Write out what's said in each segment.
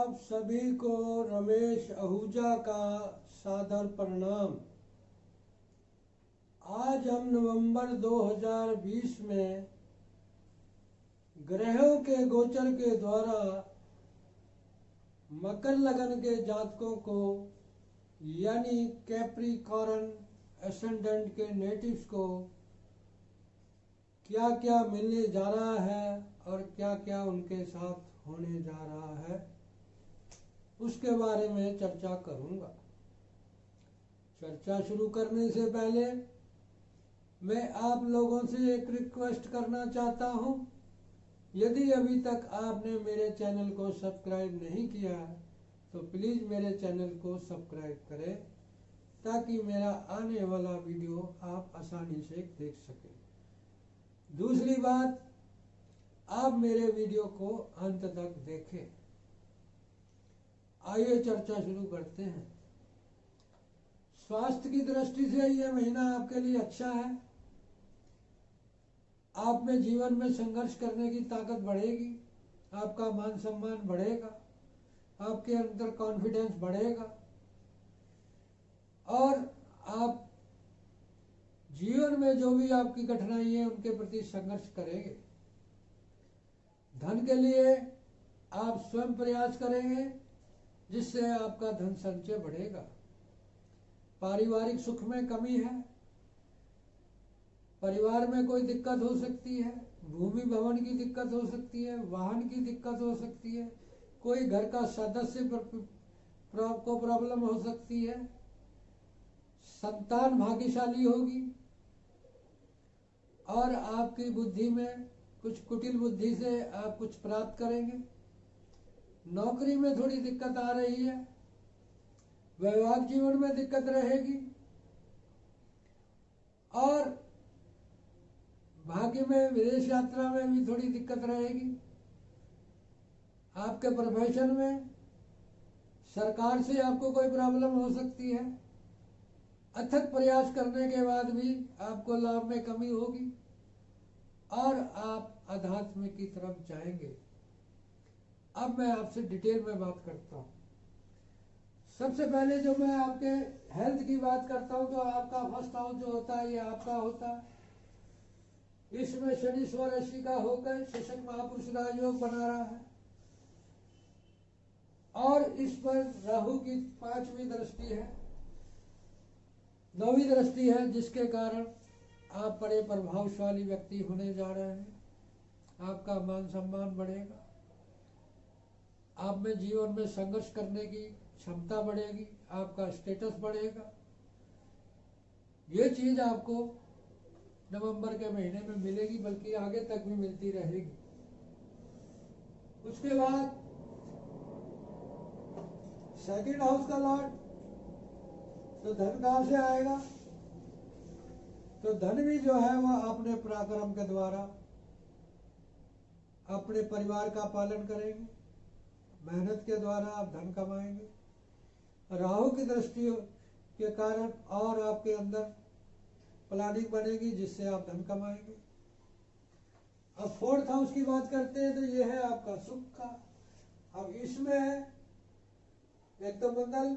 आप सभी को रमेश आहूजा का सादर प्रणाम। आज हम नवंबर 2020 में ग्रहों के गोचर के द्वारा मकर लगन के जातकों को यानी कैप्रिकॉर्न एसेंडेंट के नेटिव्स को क्या क्या मिलने जा रहा है और क्या क्या उनके साथ होने जा रहा है उसके बारे में चर्चा करूंगा। चर्चा शुरू करने से पहले मैं आप लोगों से एक रिक्वेस्ट करना चाहता हूं। यदि अभी तक आपने मेरे चैनल को सब्सक्राइब नहीं किया है तो प्लीज़ मेरे चैनल को सब्सक्राइब करें ताकि मेरा आने वाला वीडियो आप आसानी से देख सकें। दूसरी बात, आप मेरे वीडियो को अंत तक देखें। आइए चर्चा शुरू करते हैं। स्वास्थ्य की दृष्टि से यह महीना आपके लिए अच्छा है। आप में जीवन में संघर्ष करने की ताकत बढ़ेगी, आपका मान सम्मान बढ़ेगा, आपके अंदर कॉन्फिडेंस बढ़ेगा और आप जीवन में जो भी आपकी कठिनाई है उनके प्रति संघर्ष करेंगे। धन के लिए आप स्वयं प्रयास करेंगे जिससे आपका धन संचय बढ़ेगा। पारिवारिक सुख में कमी है, परिवार में कोई दिक्कत हो सकती है, भूमि भवन की दिक्कत हो सकती है, वाहन की दिक्कत हो सकती है, कोई घर का सदस्य को प्रॉब्लम हो सकती है, संतान भाग्यशाली होगी और आपकी बुद्धि में कुछ कुटिल बुद्धि से आप कुछ प्राप्त करेंगे। नौकरी में थोड़ी दिक्कत आ रही है, वैवाहिक जीवन में दिक्कत रहेगी और भाग्य में विदेश यात्रा में भी थोड़ी दिक्कत रहेगी। आपके प्रोफेशन में सरकार से आपको कोई प्रॉब्लम हो सकती है। अथक प्रयास करने के बाद भी आपको लाभ में कमी होगी और आप अध्यात्म की तरफ जाएंगे। अब मैं आपसे डिटेल में बात करता हूँ। सबसे पहले जो मैं आपके हेल्थ की बात करता हूँ तो आपका फर्स्ट हाउस जो होता है ये आपका होता है। इसमें शनि स्वराशि का होकर शशक महापुरुष राजयोग बना रहा है और इस पर राहु की 5वीं दृष्टि है, 9वीं दृष्टि है, जिसके कारण आप बड़े प्रभावशाली व्यक्ति होने जा रहे हैं। आपका मान सम्मान बढ़ेगा, आप में जीवन में संघर्ष करने की क्षमता बढ़ेगी, आपका स्टेटस बढ़ेगा। ये चीज आपको नवंबर के महीने में मिलेगी, बल्कि आगे तक भी मिलती रहेगी। उसके बाद सेकंड हाउस का लॉर्ड, तो धन कहां से आएगा? तो धन भी जो है वह अपने पराक्रम के द्वारा अपने परिवार का पालन करेंगे, मेहनत के द्वारा आप धन कमाएंगे। राहु की दृष्टि के कारण और आपके अंदर प्लानिंग बनेगी जिससे आप धन कमाएंगे। अब फोर्थ हाउस की बात करते हैं तो यह है आपका सुख का। अब इसमें है एक तो मंगल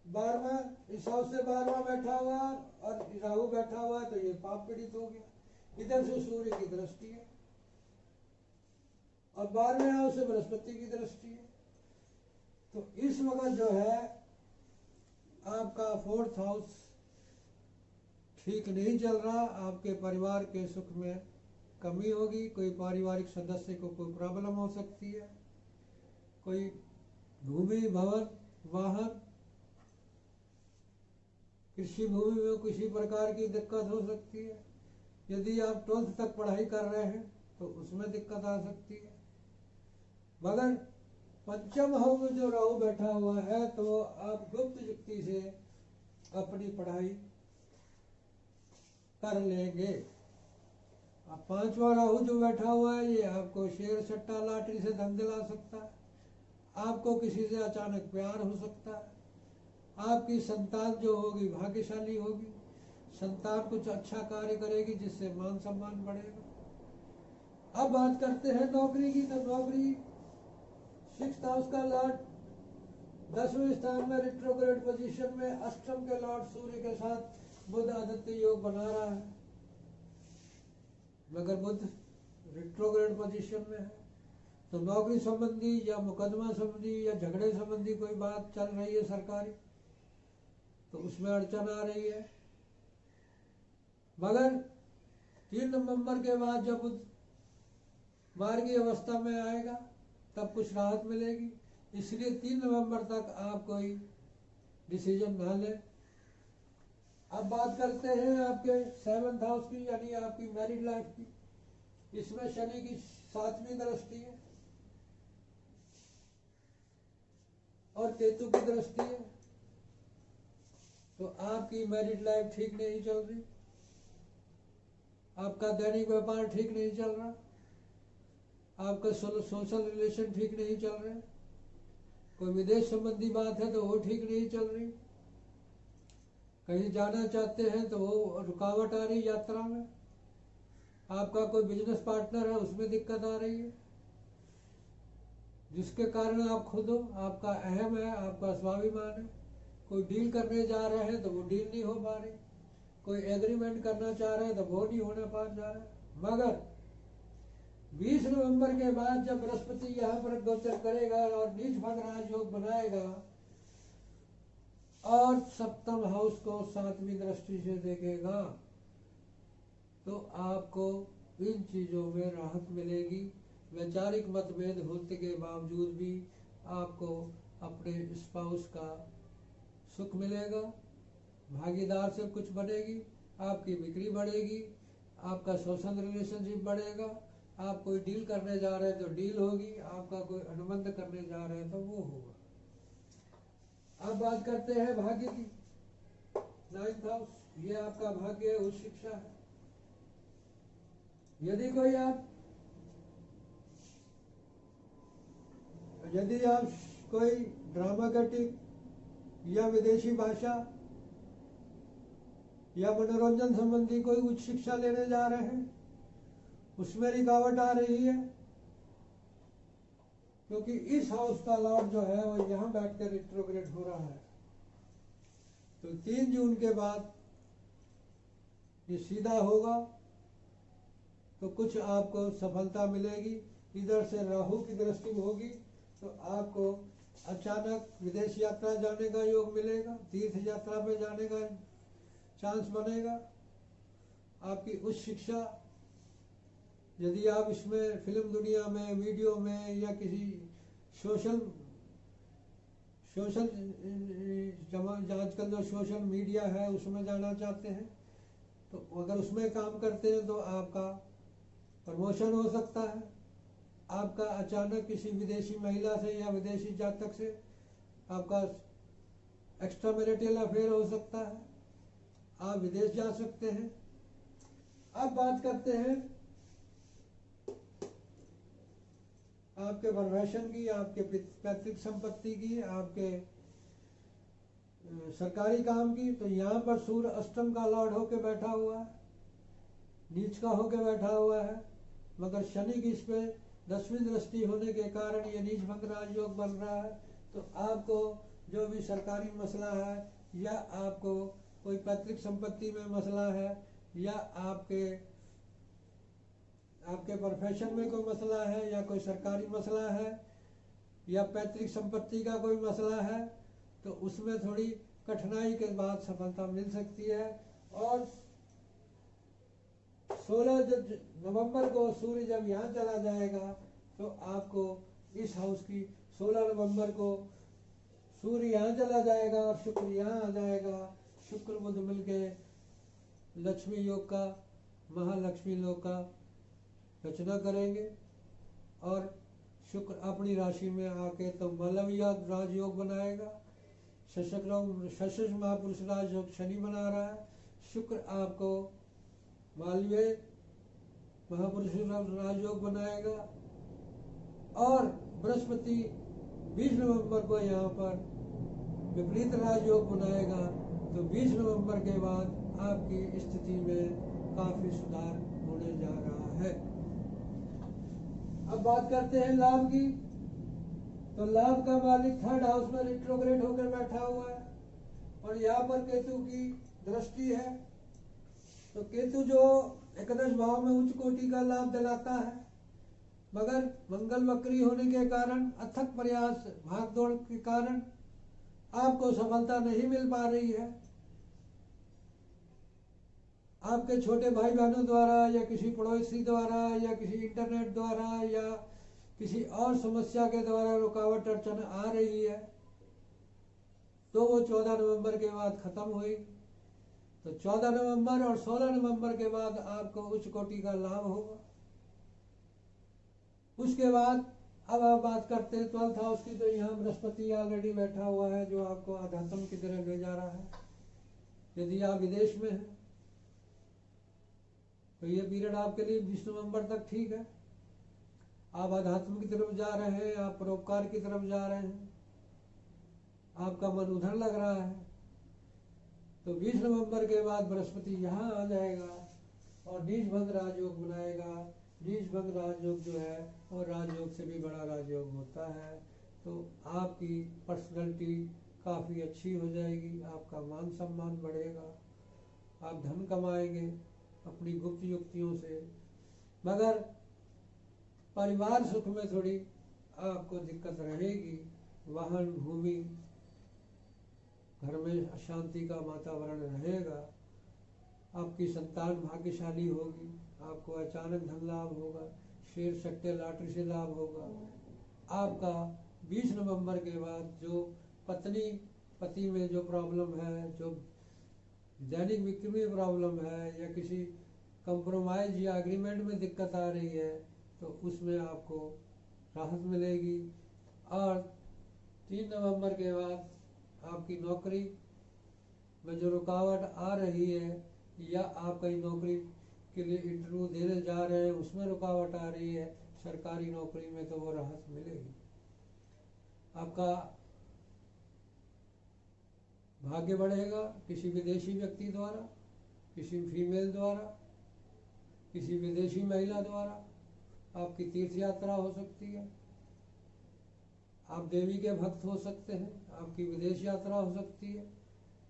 12वां, इस हाउस से 12वां बैठा हुआ और राहु बैठा हुआ है, तो ये पाप पीड़ित हो गया। इधर से सूर्य की दृष्टि है और 12वें हाउस से बृहस्पति की दृष्टि है। तो इस वक्त जो है आपका फोर्थ हाउस ठीक नहीं चल रहा। आपके परिवार के सुख में कमी होगी, कोई पारिवारिक सदस्य को कोई प्रॉब्लम हो सकती है, कोई भूमि भवन वाहन कृषि भूमि में किसी प्रकार की दिक्कत हो सकती है। यदि आप 12th तक पढ़ाई कर रहे हैं तो उसमें दिक्कत आ सकती है। मगर पंचम हाउस में जो राहु बैठा हुआ है तो आप गुप्त युक्ति से अपनी पढ़ाई कर लेंगे। अब 5वां राहु जो बैठा हुआ है ये आपको शेयर सट्टा लॉटरी से धन दिला सकता है, आपको किसी से अचानक प्यार हो सकता है, आपकी संतान जो होगी भाग्यशाली होगी, संतान कुछ अच्छा कार्य करेगी जिससे मान सम्मान बढ़ेगा। अब बात करते हैं नौकरी की। तो नौकरी 6th हाउस का लॉर्ड 10वें स्थान में रिट्रोग्रेड पोजीशन में, अष्टम के लॉर्ड सूर्य के साथ बुध आदित्य योग बना रहा है, मगर बुध रिट्रोग्रेड पोजीशन में है। तो नौकरी संबंधी या मुकदमा संबंधी या झगड़े संबंधी कोई बात चल रही है सरकारी, तो उसमें अड़चन आ रही है। मगर 3 नवंबर के बाद जब बुध मार्गी अवस्था में आएगा तब कुछ राहत मिलेगी, इसलिए 3 नवंबर तक आप कोई डिसीजन ना लें। अब बात करते हैं आपके 7th हाउस की, यानी आपकी मैरिड लाइफ की। इसमें शनि की 7वीं दृष्टि है और केतु की दृष्टि है, तो आपकी मैरिड लाइफ ठीक नहीं चल रही, आपका दैनिक व्यापार ठीक नहीं चल रहा, आपका सोशल रिलेशन ठीक नहीं चल रहे, कोई विदेश संबंधी बात है तो वो ठीक नहीं चल रही, कहीं जाना चाहते हैं तो वो रुकावट आ रही यात्रा में, आपका कोई बिजनेस पार्टनर है उसमें दिक्कत आ रही है, जिसके कारण आप खुद हो, आपका अहम है, आपका स्वाभिमान है। कोई डील करने जा रहे हैं तो वो डील नहीं हो पा रही, कोई एग्रीमेंट करना चाह रहे हैं तो वो नहीं होने पा जा रहा। मगर 20 नवंबर के बाद जब बृहस्पति यहाँ पर गोचर करेगा और नीच भंग राजयोग बनाएगा और 7th हाउस को 7वीं दृष्टि से देखेगा, तो आपको इन चीजों में राहत मिलेगी। वैचारिक मतभेद होने के बावजूद भी आपको अपने स्पाउस का सुख मिलेगा, भागीदार से कुछ बनेगी, आपकी बिक्री बढ़ेगी, आपका सोशल रिलेशनशिप बढ़ेगा, आप कोई डील करने जा रहे हैं तो डील होगी, आपका कोई अनुबंध करने जा रहे हैं तो वो होगा। अब बात करते हैं भाग्य की। 9th हाउस, ये आपका भाग्य है, उच्च शिक्षा है। यदि आप कोई ड्रामेटिक या विदेशी भाषा या मनोरंजन संबंधी कोई उच्च शिक्षा लेने जा रहे हैं, उसमें रुकावट आ रही है, क्योंकि इस हाउस का लॉर्ड जो है वो यहाँ बैठकर रिट्रोग्रेड हो रहा है। तो 3 जून के बाद ये सीधा होगा, तो कुछ आपको सफलता मिलेगी। इधर से राहु की दृष्टि होगी तो आपको अचानक विदेश यात्रा जाने का योग मिलेगा, तीर्थ यात्रा पे जाने का चांस बनेगा। आपकी उच्च शिक्षा, यदि आप इसमें फिल्म दुनिया में, वीडियो में या किसी सोशल आजकल जो सोशल मीडिया है उसमें जाना चाहते हैं, तो अगर उसमें काम करते हैं तो आपका प्रमोशन हो सकता है। आपका अचानक किसी विदेशी महिला से या विदेशी जातक से आपका एक्स्ट्रा मैरिटल अफेयर हो सकता है, आप विदेश जा सकते हैं। अब बात करते हैं आपके प्रोफेशन की, आपके पैतृक संपत्ति की, आपके सरकारी काम की। तो यहाँ पर सूर्य अष्टम का लॉर्ड होके बैठा हुआ है, नीच का होके बैठा हुआ है, मगर शनि की इस पे 10वीं दृष्टि होने के कारण ये नीच भंग राजयोग बन रहा है। तो आपको जो भी सरकारी मसला है या आपको कोई पैतृक संपत्ति में मसला है या आपके प्रोफेशन में कोई मसला है या कोई सरकारी मसला है या पैतृक संपत्ति का कोई मसला है, तो उसमें थोड़ी कठिनाई के बाद सफलता मिल सकती है। और 16 नवंबर को सूर्य जब यहाँ चला जाएगा तो आपको इस हाउस की 16 नवंबर को सूर्य यहाँ चला जाएगा और शुक्र यहाँ आ जाएगा। शुक्र बुध मिलके लक्ष्मी योग का, महालक्ष्मी योग का रचना करेंगे और शुक्र अपनी राशि में आके तो मलविया राजयोग बनाएगा। शशक महापुरुष राजयोग शनि बना रहा है। शुक्र आपको मालवीय महापुरुष राजयोग बनाएगा और बृहस्पति 20 नवंबर को यहाँ पर विपरीत राजयोग बनाएगा। तो 20 नवंबर के बाद आपकी स्थिति में काफी सुधार होने जा रहा है। अब बात करते हैं लाभ की। तो लाभ का मालिक थर्ड हाउस में रिट्रोग्रेड होकर बैठा हुआ है और यहाँ पर केतु की दृष्टि है। तो केतु जो एकादश भाव में उच्च कोटि का लाभ दिलाता है, मगर मंगल वक्री होने के कारण, अथक प्रयास भागदौड़ के कारण आपको सफलता नहीं मिल पा रही है। आपके छोटे भाई बहनों द्वारा या किसी पड़ोसी द्वारा या किसी इंटरनेट द्वारा या किसी और समस्या के द्वारा रुकावट अड़चन आ रही है, तो वो 14 नवंबर के बाद खत्म हुई। तो 14 नवंबर और 16 नवंबर के बाद आपको उच्च कोटि का लाभ होगा। उसके बाद अब आप बात करते हैं 12th हाउस की। तो यहाँ बृहस्पति ऑलरेडी बैठा हुआ है जो आपको आध्यात्म की तरफ ले जा रहा है। यदि आप विदेश में हैं तो ये पीरियड आपके लिए 20 नवंबर तक ठीक है। आप आध्यात्म की तरफ जा रहे हैं, आप परोपकार की तरफ जा रहे हैं, आपका मन उधर लग रहा है। तो 20 नवंबर के बाद बृहस्पति यहाँ आ जाएगा और नीच भंग राजयोग बनाएगा। नीच भंग राजयोग जो है वो राजयोग से भी बड़ा राजयोग होता है। तो आपकी पर्सनैलिटी काफ़ी अच्छी हो जाएगी, आपका मान सम्मान बढ़ेगा, आप धन कमाएंगे अपनी गुप्त युक्तियों से। मगर परिवार सुख में थोड़ी आपको दिक्कत रहेगी। वाहन, भूमि, घर में अशांति का वातावरण रहेगा। आपकी संतान भाग्यशाली होगी, आपको अचानक धन लाभ होगा, शेयर सट्टे लॉटरी से लाभ होगा। आपका 20 नवंबर के बाद जो पत्नी पति में जो प्रॉब्लम है, जो दैनिक विक्री में प्रॉब्लम है या किसी कंप्रोमाइज या एग्रीमेंट में दिक्कत आ रही है, तो उसमें आपको राहत मिलेगी। और 3 नवंबर के बाद आपकी नौकरी में जो रुकावट आ रही है या आप कहीं नौकरी के लिए इंटरव्यू देने जा रहे हैं उसमें रुकावट आ रही है, सरकारी नौकरी में, तो वो राहत मिलेगी। आपका भाग्य बढ़ेगा किसी विदेशी व्यक्ति द्वारा, किसी फीमेल द्वारा, किसी विदेशी महिला द्वारा। आपकी तीर्थ यात्रा हो सकती है, आप देवी के भक्त हो सकते हैं, आपकी विदेश यात्रा हो सकती है।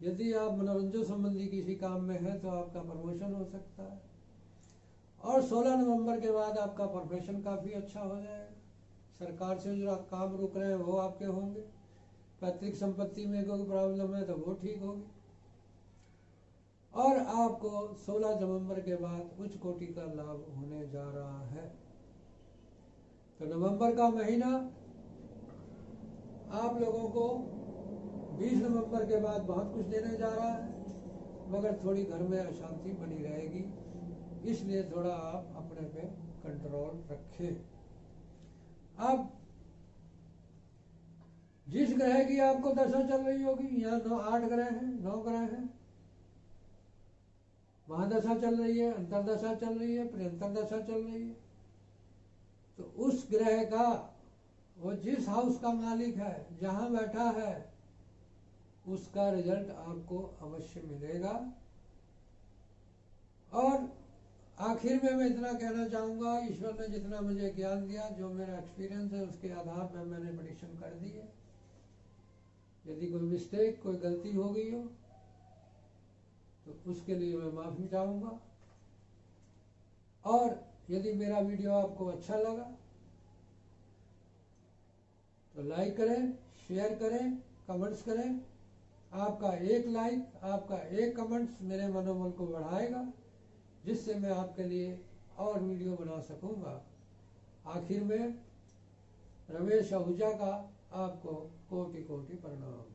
यदि आप मनोरंजन संबंधी किसी काम में हैं तो आपका प्रमोशन हो सकता है। और 16 नवंबर के बाद आपका प्रोफेशन काफ़ी अच्छा हो जाएगा। सरकार से जो काम रुक रहे हैं वो आपके होंगे। पैतृक संपत्ति में कोई प्रॉब्लम है तो वो ठीक होगी। और आपको 16 नवंबर के बाद उच्च कोटि का लाभ होने जा रहा है। तो नवंबर का महीना आप लोगों को 20 नवंबर के बाद बहुत कुछ देने जा रहा है, मगर थोड़ी घर में अशांति बनी रहेगी, इसलिए थोड़ा आप अपने पे कंट्रोल रखें। अब जिस ग्रह की आपको दशा चल रही होगी, यहाँ 8 ग्रह हैं, 9 ग्रह हैं, महादशा चल रही है, अंतरदशा चल रही है, प्रियंतर दशा चल रही है, तो उस ग्रह का वो जिस हाउस का मालिक है, जहां बैठा है, उसका रिजल्ट आपको अवश्य मिलेगा। और आखिर में मैं इतना कहना चाहूँगा, ईश्वर ने जितना मुझे ज्ञान दिया, जो मेरा एक्सपीरियंस है, उसके आधार पर मैंने प्रेडिक्शन कर दी है। यदि कोई मिस्टेक, कोई गलती हो गई हो तो उसके लिए मैं माफ़ी चाहूँगा। और यदि मेरा वीडियो आपको अच्छा लगा तो लाइक करें, शेयर करें, कमेंट्स करें। आपका एक लाइक, आपका एक कमेंट्स मेरे मनोबल को बढ़ाएगा, जिससे मैं आपके लिए और वीडियो बना सकूंगा। आखिर में रमेश आहूजा का आपको कोटि कोटि प्रणाम।